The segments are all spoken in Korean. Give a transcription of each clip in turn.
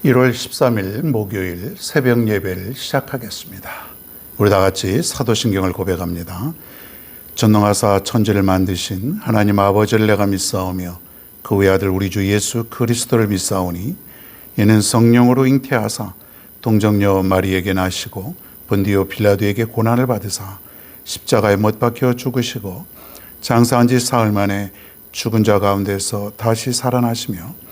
1월 13일 목요일 새벽 예배를 시작하겠습니다. 우리 다 같이 사도신경을 고백합니다. 전능하사 천지를 만드신 하나님 아버지를 내가 믿사오며 그 외아들 우리 주 예수 그리스도를 믿사오니 이는 성령으로 잉태하사 동정녀 마리에게 나시고 본디오 빌라도에게 고난을 받으사 십자가에 못 박혀 죽으시고 장사한 지 사흘 만에 죽은 자 가운데서 다시 살아나시며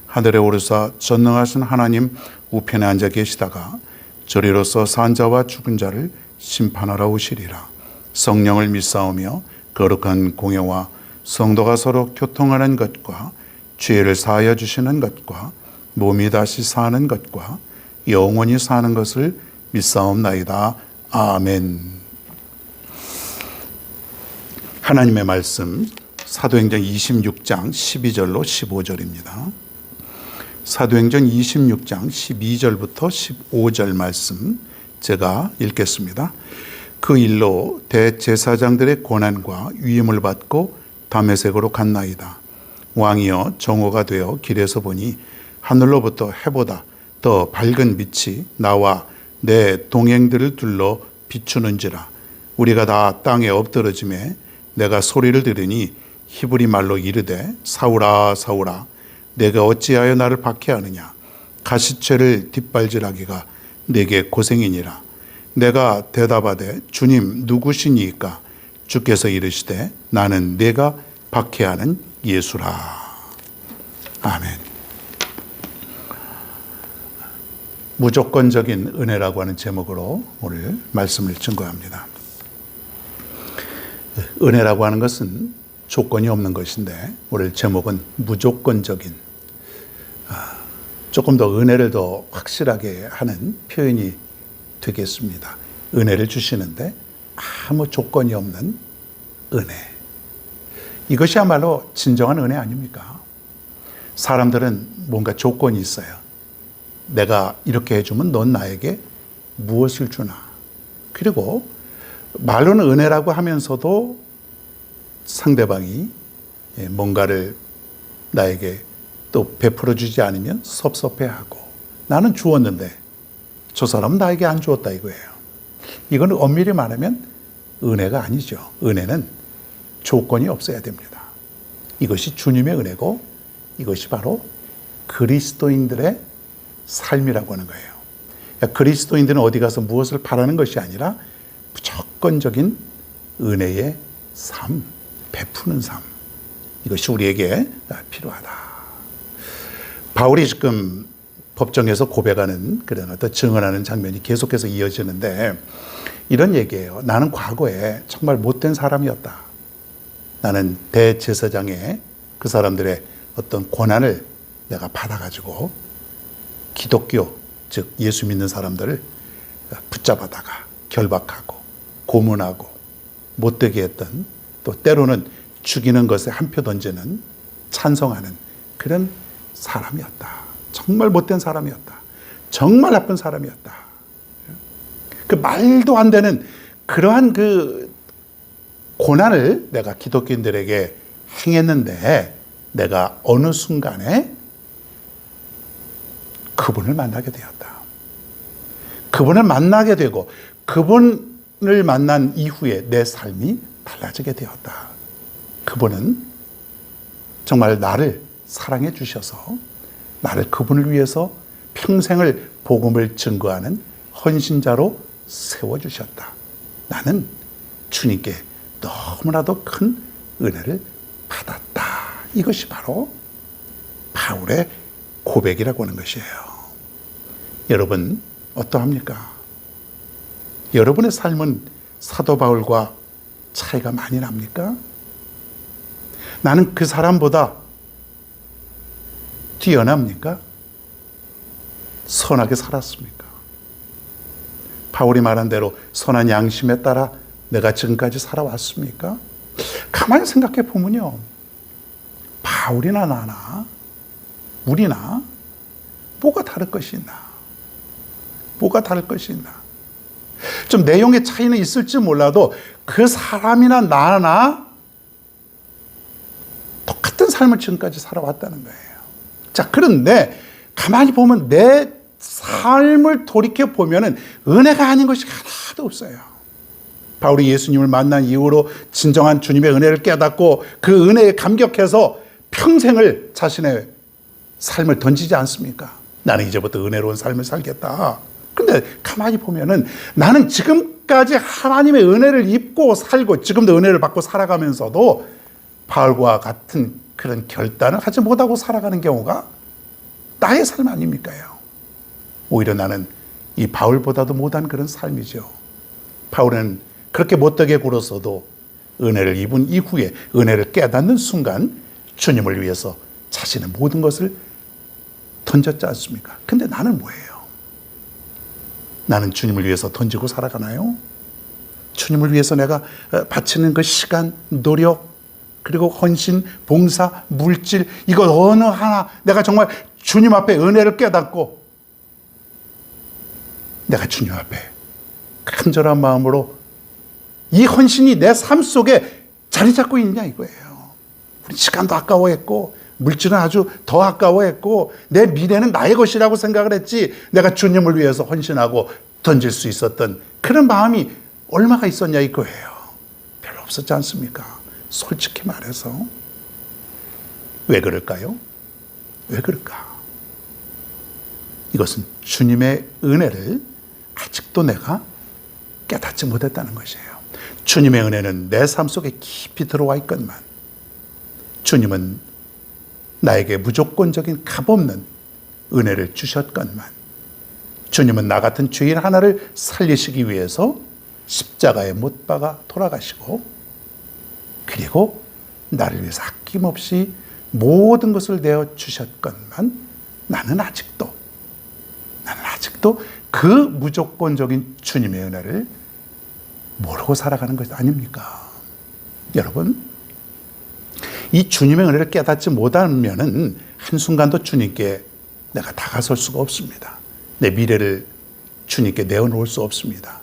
하늘에 오르사 전능하신 하나님 우편에 앉아 계시다가 저리로서 산 자와 죽은 자를 심판하러 오시리라. 성령을 믿사오며 거룩한 공예와 성도가 서로 교통하는 것과 죄를 사하여 주시는 것과 몸이 다시 사는 것과 영원히 사는 것을 믿사옵나이다. 아멘. 하나님의 말씀 사도행전 26장 12절로 15절입니다. 사도행전 26장 12절부터 15절 말씀 제가 읽겠습니다. 그 일로 대제사장들의 고난과 위임을 받고 다메섹으로 갔나이다. 왕이여 정오가 되어 길에서 보니 하늘로부터 해보다 더 밝은 빛이 나와 내 동행들을 둘러 비추는지라. 우리가 다 땅에 엎드러짐에 내가 소리를 들으니 히브리 말로 이르되 사울아 사울아 내가 어찌하여 나를 박해하느냐. 가시체를 뒷발질하기가 내게 고생이니라. 내가 대답하되 주님 누구시니까? 주께서 이르시되 나는 내가 박해하는 예수라. 아멘. 무조건적인 은혜라고 하는 제목으로 오늘 말씀을 증거합니다. 은혜라고 하는 것은 조건이 없는 것인데 오늘 제목은 무조건적인, 조금 더 은혜를 더 확실하게 하는 표현이 되겠습니다. 은혜를 주시는데 아무 조건이 없는 은혜. 이것이야말로 진정한 은혜 아닙니까? 사람들은 뭔가 조건이 있어요. 내가 이렇게 해주면 넌 나에게 무엇을 주나. 그리고 말로는 은혜라고 하면서도 상대방이 뭔가를 나에게 또 베풀어 주지 않으면 섭섭해하고, 나는 주었는데 저 사람은 나에게 안 주었다 이거예요. 이건 엄밀히 말하면 은혜가 아니죠. 은혜는 조건이 없어야 됩니다. 이것이 주님의 은혜고 이것이 바로 그리스도인들의 삶이라고 하는 거예요. 그러니까 그리스도인들은 어디 가서 무엇을 바라는 것이 아니라 무조건적인 은혜의 삶, 베푸는 삶. 이것이 우리에게 필요하다. 바울이 지금 법정에서 고백하는 그런 어떤 증언하는 장면이 계속해서 이어지는데 이런 얘기예요. 나는 과거에 정말 못된 사람이었다. 나는 대제사장의 그 사람들의 어떤 고난을 내가 받아가지고 기독교, 즉 예수 믿는 사람들을 붙잡아다가 결박하고 고문하고 못되게 했던, 또 때로는 죽이는 것에 한 표 던지는, 찬성하는 그런 사람이었다. 정말 못된 사람이었다. 정말 나쁜 사람이었다. 그 말도 안 되는 그러한 그 고난을 내가 기독교인들에게 행했는데 내가 어느 순간에 그분을 만나게 되었다. 그분을 만나게 되고 그분을 만난 이후에 내 삶이 달라지게 되었다. 그분은 정말 나를 사랑해 주셔서 나를 그분을 위해서 평생을 복음을 증거하는 헌신자로 세워주셨다. 나는 주님께 너무나도 큰 은혜를 받았다. 이것이 바로 바울의 고백이라고 하는 것이에요. 여러분 어떠합니까? 여러분의 삶은 사도 바울과 차이가 많이 납니까? 나는 그 사람보다 뛰어납니까? 선하게 살았습니까? 바울이 말한 대로 선한 양심에 따라 내가 지금까지 살아왔습니까? 가만히 생각해 보면요, 바울이나 나나 우리나 뭐가 다를 것이 있나? 뭐가 다를 것이 있나? 좀 내용의 차이는 있을지 몰라도 그 사람이나 나나 똑같은 삶을 지금까지 살아왔다는 거예요. 자, 그런데 가만히 보면 내 삶을 돌이켜 보면은 은혜가 아닌 것이 하나도 없어요. 바울이 예수님을 만난 이후로 진정한 주님의 은혜를 깨닫고 그 은혜에 감격해서 평생을 자신의 삶을 던지지 않습니까? 나는 이제부터 은혜로운 삶을 살겠다. 근데 가만히 보면은 나는 지금까지 하나님의 은혜를 입고 살고 지금도 은혜를 받고 살아가면서도 바울과 같은 그런 결단을 하지 못하고 살아가는 경우가 나의 삶 아닙니까요? 오히려 나는 이 바울보다도 못한 그런 삶이죠. 바울은 그렇게 못되게 굴었어도 은혜를 입은 이후에 은혜를 깨닫는 순간 주님을 위해서 자신의 모든 것을 던졌지 않습니까? 근데 나는 뭐예요? 나는 주님을 위해서 던지고 살아가나요? 주님을 위해서 내가 바치는 그 시간, 노력, 그리고 헌신, 봉사, 물질, 이거 어느 하나 내가 정말 주님 앞에 은혜를 깨닫고 내가 주님 앞에 간절한 마음으로 이 헌신이 내 삶 속에 자리 잡고 있느냐 이거예요. 우리 시간도 아까워했고 물질은 아주 더 아까워했고 내 미래는 나의 것이라고 생각을 했지 내가 주님을 위해서 헌신하고 던질 수 있었던 그런 마음이 얼마가 있었냐 이거예요. 별로 없었지 않습니까? 솔직히 말해서. 왜 그럴까요? 왜 그럴까? 이것은 주님의 은혜를 아직도 내가 깨닫지 못했다는 것이에요. 주님의 은혜는 내 삶 속에 깊이 들어와 있건만 주님은 나에게 무조건적인 값없는 은혜를 주셨건만 주님은 나 같은 죄인 하나를 살리시기 위해서 십자가에 못 박아 돌아가시고 그리고 나를 위해서 아낌없이 모든 것을 내어 주셨건만 나는 아직도 그 무조건적인 주님의 은혜를 모르고 살아가는 것 아닙니까? 여러분, 이 주님의 은혜를 깨닫지 못하면은 한순간도 주님께 내가 다가설 수가 없습니다. 내 미래를 주님께 내어놓을 수 없습니다.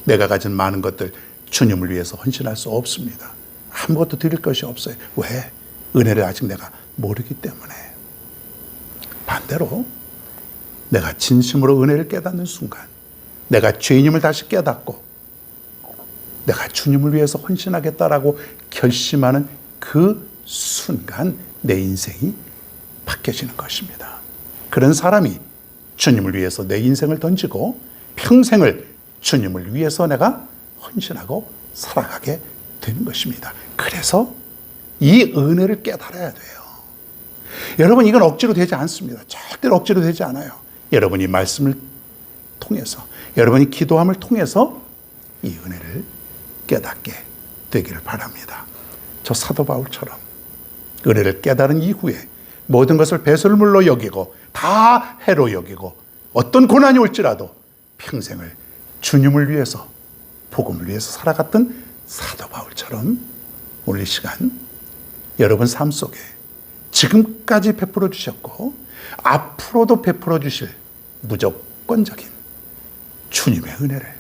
내가 가진 많은 것들 주님을 위해서 헌신할 수 없습니다. 아무것도 드릴 것이 없어요. 왜? 은혜를 아직 내가 모르기 때문에. 반대로 내가 진심으로 은혜를 깨닫는 순간 내가 죄인임을 다시 깨닫고 내가 주님을 위해서 헌신하겠다라고 결심하는 그 순간 내 인생이 바뀌어지는 것입니다. 그런 사람이 주님을 위해서 내 인생을 던지고 평생을 주님을 위해서 내가 헌신하고 살아가게 되는 것입니다. 그래서 이 은혜를 깨달아야 돼요. 여러분, 이건 억지로 되지 않습니다. 절대로 억지로 되지 않아요. 여러분이 말씀을 통해서, 여러분이 기도함을 통해서 이 은혜를 깨닫게 되기를 바랍니다. 저 사도 바울처럼 은혜를 깨달은 이후에 모든 것을 배설물로 여기고 다 해로 여기고 어떤 고난이 올지라도 평생을 주님을 위해서, 복음을 위해서 살아갔던 사도 바울처럼 오늘 이 시간 여러분 삶 속에 지금까지 베풀어 주셨고 앞으로도 베풀어 주실 무조건적인 주님의 은혜를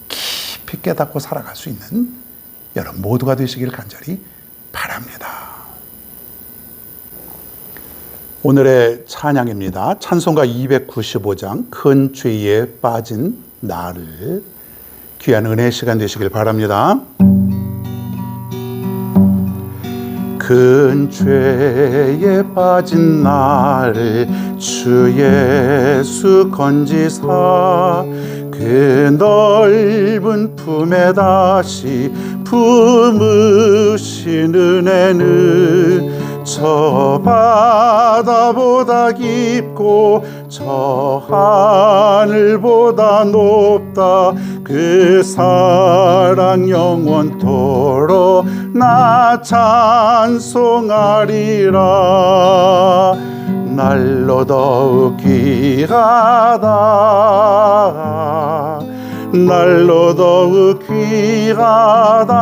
깊이 깨닫고 살아갈 수 있는 여러분 모두가 되시길 간절히 바랍니다. 오늘의 찬양입니다. 찬송가 295장 큰 죄에 빠진 나를. 귀한 은혜의 시간 되시길 바랍니다. 큰 죄에 빠진 나를 주 예수 건지사 그 넓은 품에 다시 품으신 은혜는 저 바다보다 깊고 저 하늘보다 높다. 그 사랑 영원토록 나 찬송하리라. 날로 더욱 귀하다. 날로 더욱 귀하다.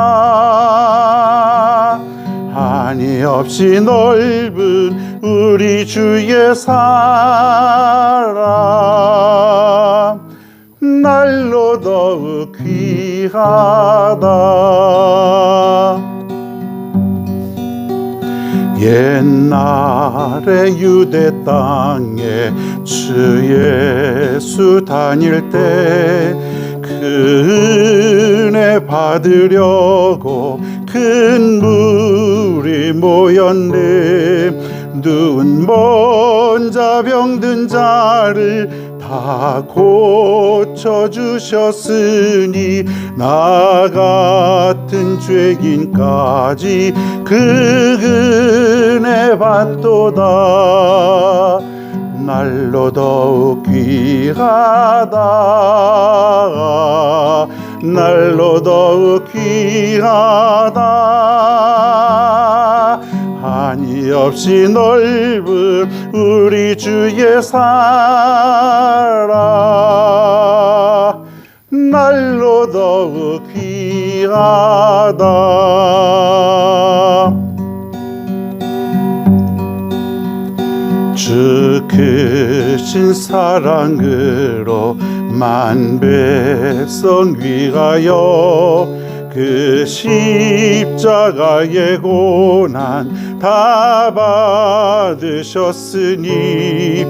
한이 없이 넓은 우리 주의 사랑 날로 더욱 귀하다. 옛날에 유대 땅에 주 예수 다닐 때 그 은혜 받으려고 큰 무리 모였네. 눈먼 자 병든 자를 다 고쳐주셨으니 나 같은 죄인까지 그 은혜 받도다. 날로 더욱 귀하다. 날로 더욱 귀하다. 한이 없이 넓은 우리 주의 사랑 날로 더욱 귀하다. 주 크신 사랑으로 만 백성 위하여 그 십자가의 고난 다 받으셨으니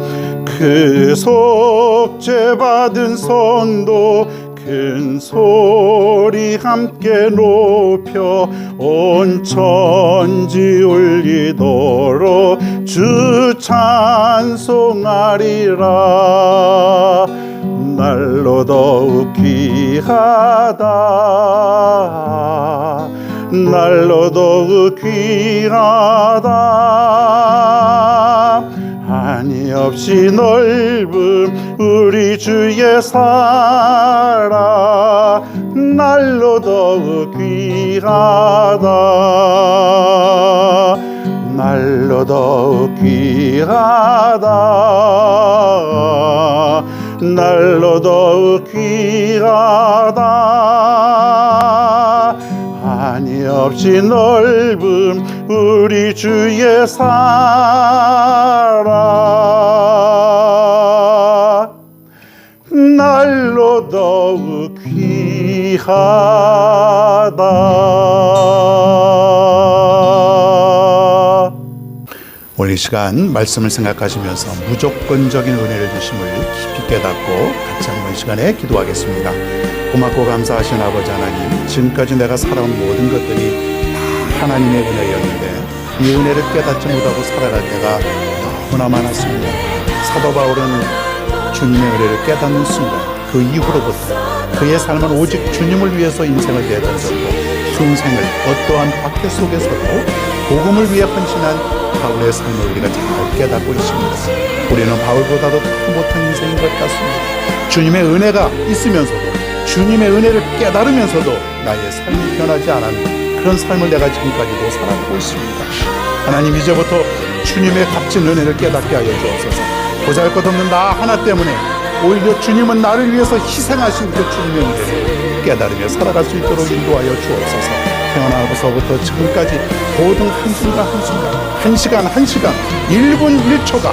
그 속죄 받은 성도 큰 소리 함께 높여 온 천지 울리도록 주 찬송하리라. 날로 더욱 귀하다. 날로 더욱 귀하다. 한이 없이 넓은 우리 주의 사랑 날로 더욱 귀하다. 날로 더욱 귀하다. 날로 더욱 귀하다. 한이 없이 넓은 우리 주의 사랑 날로 더욱 귀하다. 오늘 이 시간 말씀을 생각하시면서 무조건적인 은혜를 주심을 깊이 깨닫고 같이 한번 이 시간에 기도하겠습니다. 고맙고 감사하신 아버지 하나님, 지금까지 내가 살아온 모든 것들이 다 하나님의 은혜였는데 이 은혜를 깨닫지 못하고 살아갈 때가 너무나 많았습니다. 사도 바울은 주님의 은혜를 깨닫는 순간 그 이후로부터 그의 삶은 오직 주님을 위해서 인생을 내던졌고 평생을 어떠한 박해 속에서도 복음을 위해 헌신한 바울의 삶을 우리가 잘 깨닫고 있습니다. 우리는 바울보다도 더 못한 인생인 것 같습니다. 주님의 은혜가 있으면서도 주님의 은혜를 깨달으면서도 나의 삶이 변하지 않은 그런 삶을 내가 지금까지도 살아가고 있습니다. 하나님, 이제부터 주님의 값진 은혜를 깨닫게 하여 주옵소서. 보잘것없는 나 하나 때문에 오히려 주님은 나를 위해서 희생하신 그 주님의 은혜를 깨달으며 살아갈 수 있도록 인도하여 주옵소서. 태어나고서부터 지금까지 모든 한순간 한순간, 한 시간 한 시간, 1분 1초가 다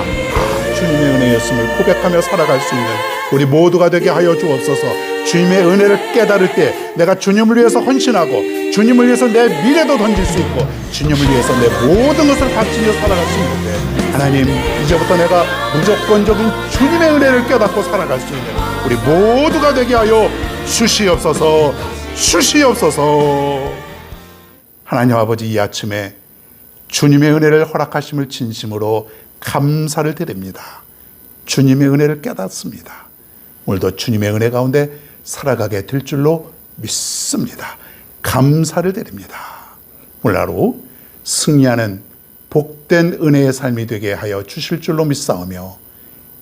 주님의 은혜였음을 고백하며 살아갈 수 있는 우리 모두가 되게 하여 주옵소서. 주님의 은혜를 깨달을 때 내가 주님을 위해서 헌신하고 주님을 위해서 내 미래도 던질 수 있고 주님을 위해서 내 모든 것을 바치며 살아갈 수 있는데, 하나님, 이제부터 내가 무조건적인 주님의 은혜를 깨닫고 살아갈 수 있는 우리 모두가 되게 하여 주시옵소서. 주시옵소서. 하나님 아버지, 이 아침에 주님의 은혜를 허락하심을 진심으로 감사를 드립니다. 주님의 은혜를 깨닫습니다. 오늘도 주님의 은혜 가운데 살아가게 될 줄로 믿습니다. 감사를 드립니다. 오늘 하루 승리하는 복된 은혜의 삶이 되게 하여 주실 줄로 믿사오며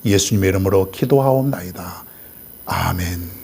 예수님의 이름으로 기도하옵나이다. 아멘.